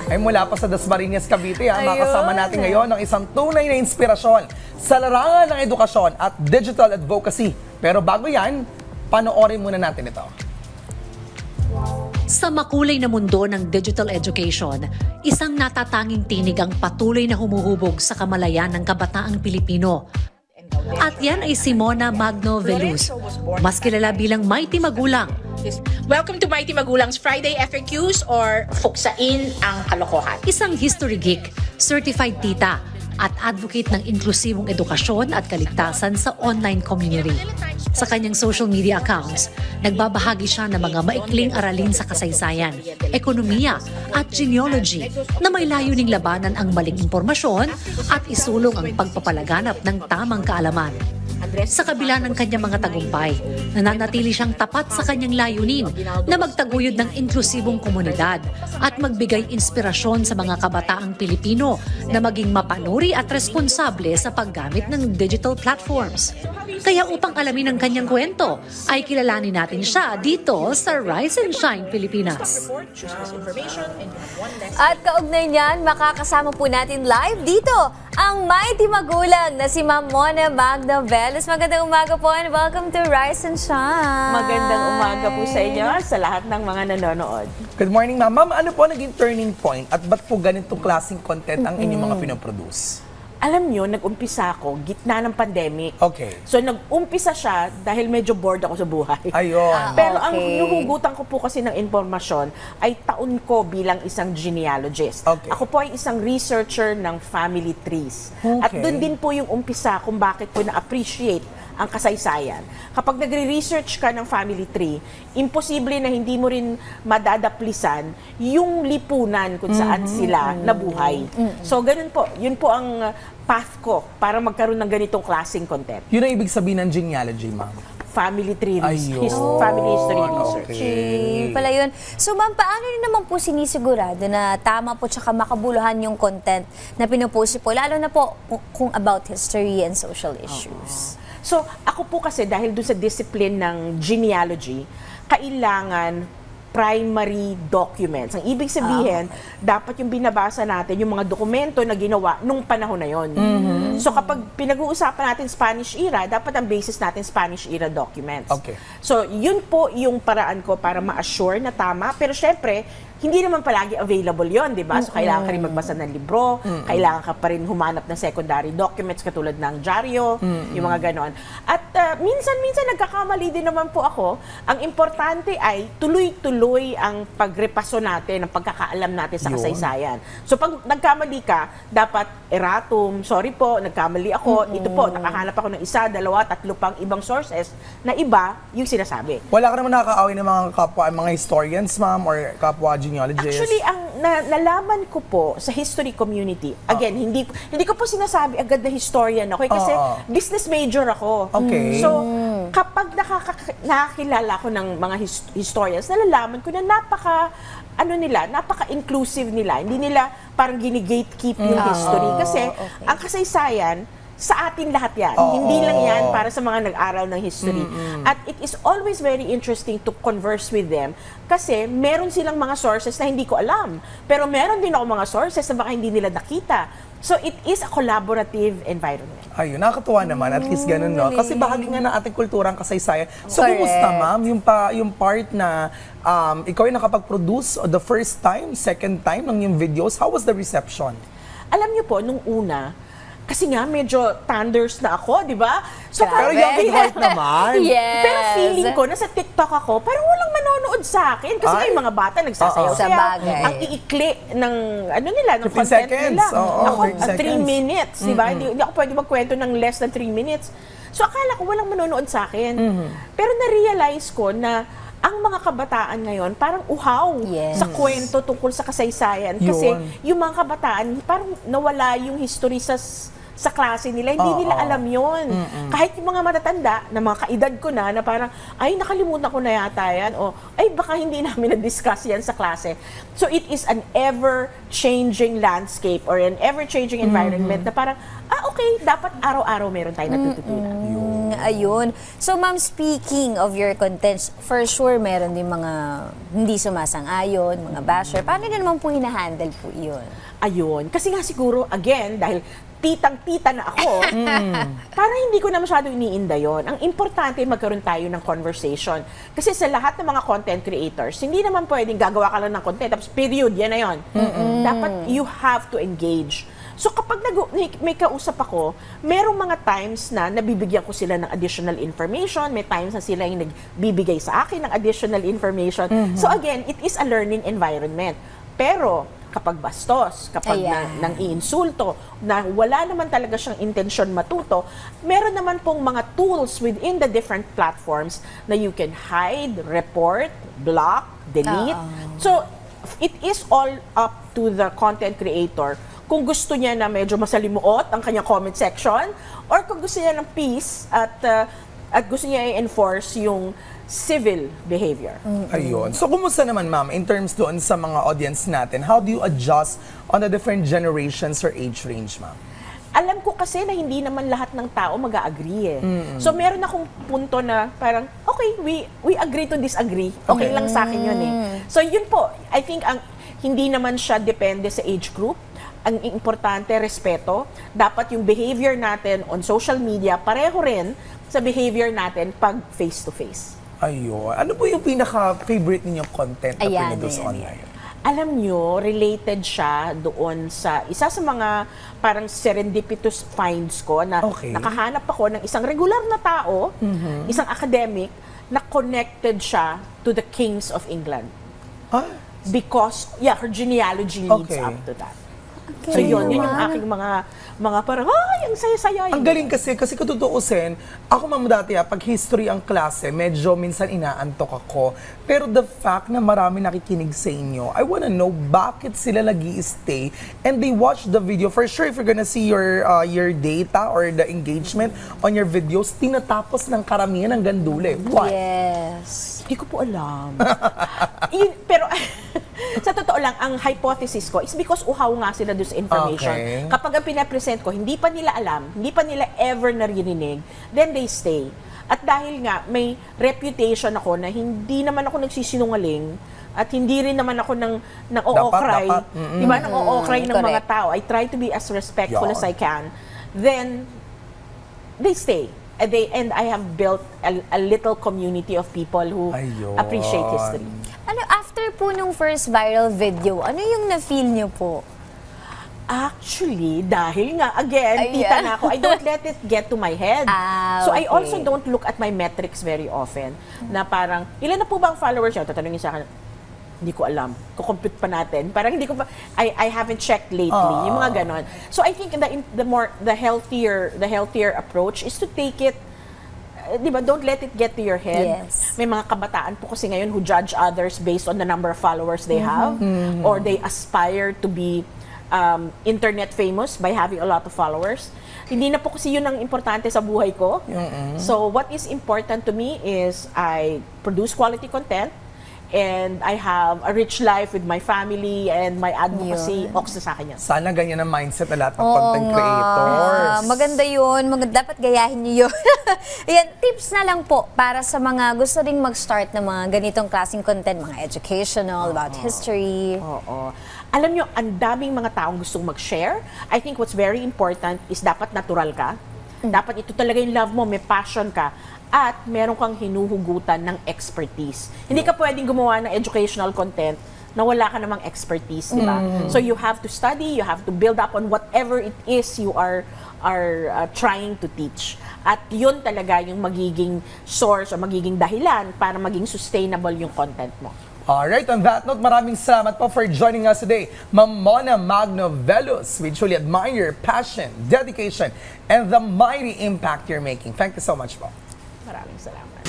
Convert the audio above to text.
Ay mula pa sa Dasmariñas, Cavite, Ayun. makasama natin ngayon ang isang tunay na inspirasyon sa larangan ng edukasyon at digital advocacy. Pero bago yan, panoorin muna natin ito. Sa makulay na mundo ng digital education, isang natatanging tinig ang patuloy na humuhubog sa kamalayan ng kabataang Pilipino. At yan ay si Mona Magno Veluz, mas kilala bilang Mighty Magulang. Welcome to Mighty Magulang's Friday FAQs or Fuksain ang Kalokohan. Isang history geek, certified tita, at advocate ng inklusibong edukasyon at kaligtasan sa online community. Sa kanyang social media accounts, nagbabahagi siya ng mga maikling aralin sa kasaysayan, ekonomiya at genealogy na may layuning labanan ang maling impormasyon at isulong ang pagpapalaganap ng tamang kaalaman. Sa kabila ng kanyang mga tagumpay, nananatili siyang tapat sa kanyang layunin na magtaguyod ng inklusibong komunidad at magbigay inspirasyon sa mga kabataang Pilipino na maging mapanuri at responsable sa paggamit ng digital platforms. Kaya upang alamin ang kanyang kwento, ay kilalanin natin siya dito sa Rise and Shine Pilipinas. At kaugnay niyan, makakasama po natin live dito ang Mighty Magulang na si Ma'am Mona Magno Veluz. Magandang umaga po and welcome to Rise and Shine. Magandang umaga po sa inyo sa lahat ng mga nanonood. Good morning, ma'am. Ma'am, ano po naging turning point at ba't po ganitong klaseng content ang inyong mga pinoproduce? Alam nyo, nag-umpisa ako gitna ng pandemic. Okay. So nag-umpisa siya dahil medyo bored ako sa buhay. Ayun. Pero ang Okay. hinuhugutan ko po kasi ng impormasyon ay taon ko bilang isang genealogist. Okay. Ako po ay isang researcher ng family trees. Okay. At doon din po yung umpisa kung bakit ko na-appreciate ang kasaysayan. Kapag nagre-research ka ng family tree, imposible na hindi mo rin madadaplisan yung lipunan kung saan sila nabuhay. So, ganun po. Yun po ang path ko para magkaroon ng ganitong klaseng content. Yun ang ibig sabihin ng genealogy, ma'am. Family tree Ayun. family history research. Okay. Pala yun. So ma'am, paano rin naman po sinisigurado na tama po tsaka makabuluhan yung content na pinupost po, lalo na po kung about history and social issues? So, ako po kasi dahil doon sa discipline ng genealogy, kailangan primary documents. Ang ibig sabihin, dapat yung binabasa natin, yung mga dokumento na ginawa nung panahon na yon. So, kapag pinag-uusapan natin Spanish era, dapat ang basis natin Spanish era documents. Okay. So, yun po yung paraan ko para ma-assure na tama. Pero syempre, hindi naman palagi available yon, di ba? So, kailangan ka rin magbasa ng libro, kailangan ka pa rin humanap ng secondary documents katulad ng dyaryo, yung mga ganon. At minsan-minsan nagkakamali din naman po ako. Ang importante ay tuloy-tuloy ang pagrepaso natin, ang pagkakaalam natin sa Yun. kasaysayan. So, pag nagkamali ka, dapat erratum, sorry po, nagkamali ako, ito po, nakahanap ako ng isa, dalawa, tatlo pang ibang sources na iba yung sinasabi. Wala ka naman nakakaaway ng mga kapwa, mga historians, ma'am, or kapwa genealogists? Actually, ang nalaman ko po sa history community, again, hindi ko po sinasabi agad na historian ako, kasi business major ako. Okay. So, kapag nakakilala ko ng mga historians, nalalaman ko na napaka-inclusive nila. Hindi nila parang gini-gatekeep yung history. Kasi ang kasaysayan, sa atin lahat yan. Hindi lang yan para sa mga nag-aral ng history. At it is always very interesting to converse with them kasi meron silang mga sources na hindi ko alam. Pero meron din ako mga sources na baka hindi nila nakita. So it is a collaborative environment. Ayun, nakakatuwa naman. At least ganun, no? Kasi bahagi nga ng ating kulturang kasaysayan. So, Correct. kumusta, ma'am? Yung part na ikaw ay nakapag-produce the first time, second time ng yung videos, how was the reception? Alam niyo po, nung una, kasi nga medyo thunders na ako, di ba? So, Grabe. Pero young at heart naman. Yes. Pero feeling ko, nasa TikTok ako, parang walang manonood sa akin. Kasi Ay. yung mga bata nagsasayaw. Sa bagay. Ang iikli ng, ng 15 content seconds. nila. Oo, Ako, 30 3 seconds. minutes, di ba? Hindi ako pwede magkwento ng less than 3 minutes. So, akala ko walang manonood sa akin. Pero na-realize ko na ang mga kabataan ngayon parang uhaw Yes. sa kwento tungkol sa kasaysayan. Kasi Yun. yung mga kabataan, parang nawala yung history sa klase nila, hindi nila alam yun. Kahit yung mga matatanda, na mga kaedad ko na parang, ay, nakalimutan ko na yata yan, o ay, baka hindi namin na-discuss yan sa klase. So it is an ever-changing landscape or an ever-changing environment na parang, okay, dapat araw-araw meron tayo natututunan. Yun. Ayun. So, ma'am, speaking of your contents, for sure, meron din mga hindi sumasang-ayon, mga basher. Paano nyo naman po hinahandle po yun? Ayun. Kasi nga siguro, again, dahil titang-tita na ako, parang hindi ko na masyado iniinda yun. Ang importante, magkaroon tayo ng conversation. Kasi sa lahat ng mga content creators, hindi naman pwedeng gagawa ka lang ng content, tapos period, yan na yun. Dapat you have to engage. So kapag may kausap ako, merong mga times na nabibigyan ko sila ng additional information, may times na sila yung nagbibigay sa akin ng additional information. So again, it is a learning environment. Pero kapag bastos, kapag nang iinsulto, na wala naman talaga siyang intensyon matuto, meron naman pong mga tools within the different platforms na you can hide, report, block, delete. So, it is all up to the content creator kung gusto niya na medyo masalimuot ang kanyang comment section or kung gusto niya ng peace at gusto niya i-enforce yung civil behavior. Ayun. So, kumusta naman, ma'am, in terms doon sa mga audience natin, how do you adjust on the different generations or age range, ma'am? Alam ko kasi na hindi naman lahat ng tao mag-a-agree eh. So, meron akong punto na parang, okay, we agree to disagree. Okay lang sa akin yun eh. So, yun po. I think hindi naman siya depende sa age group. Ang importante, respeto. Dapat yung behavior natin on social media, pareho rin sa behavior natin pag face-to-face. Ayun. Ano po yung pinaka-favorite ninyong content na pinados online? Alam nyo, related siya doon sa isa sa mga parang serendipitous finds ko na nakahanap ako ng isang regular na tao, isang academic, na connected siya to the kings of England. Because, her genealogy leads up to that. So yun yung aking mga parang, ay, ang saya-saya. Ang galing kasi kung tutuusin, ako ma'am dati pag history ang klase, medyo minsan inaantok ako. Pero the fact na marami nakikinig sa inyo, I wanna know bakit sila nag-i-stay and they watch the video. For sure, if you're gonna see your data or the engagement on your videos, tinatapos ng karamihan hanggang dule. Why? Yes. Hindi ko po alam. Pero sa totoo lang, ang hypothesis ko is because uhaw nga sila doon sa information. Kapag ang pinapresent ko, hindi pa nila alam, hindi pa nila ever naririnig, then they stay. At dahil nga, may reputation ako na hindi naman ako nagsisinungaling at hindi rin naman ako nang o-okray. Di ba? Nang o-okray ng mga tao. I try to be as respectful as I can. Then, they stay. And I have built a little community of people who appreciate history. Ano, after po nung first viral video, ano yung na-feel niyo po? Actually, dahil nga, again, tita na ako, I don't let it get to my head. So I also don't look at my metrics very often. Na parang, ilan na po ba ang followers niya? Tatanungin sa akin, hindi ko alam. Kukompute pa natin. Parang hindi ko pa, I haven't checked lately. Yung mga ganon. So I think the healthier approach is to take it, di ba, don't let it get to your head. Yes. May mga kabataan po kasi ngayon who judge others based on the number of followers they have, or they aspire to be internet famous by having a lot of followers. Hindi na po kasi yun ang importante sa buhay ko. So what is important to me is I produce quality content, and I have a rich life with my family and my advocacy. Oksa sa akin yan. Sana ganyan ang mindset na lahat ng content creators. Maganda yun. Dapat gayahin niyo yun. Ayan, tips na lang po para sa mga gusto ring mag-start ng mga ganitong klaseng content, mga educational, about history. Alam nyo, ang daming mga taong gustong mag-share. I think what's very important is dapat natural ka. Dapat ito talaga yung love mo, may passion ka. At meron kang hinuhugutan ng expertise. Hindi ka pwedeng gumawa ng educational content na wala ka namang expertise, di ba? So you have to study, you have to build up on whatever it is you are trying to teach. At yun talaga yung magiging source o magiging dahilan para maging sustainable yung content mo. Alright, on that note, maraming salamat po for joining us today. Ma'am Mona Magnovelos, we truly admire your passion, dedication, and the mighty impact you're making. Thank you so much po. Maraming salamat.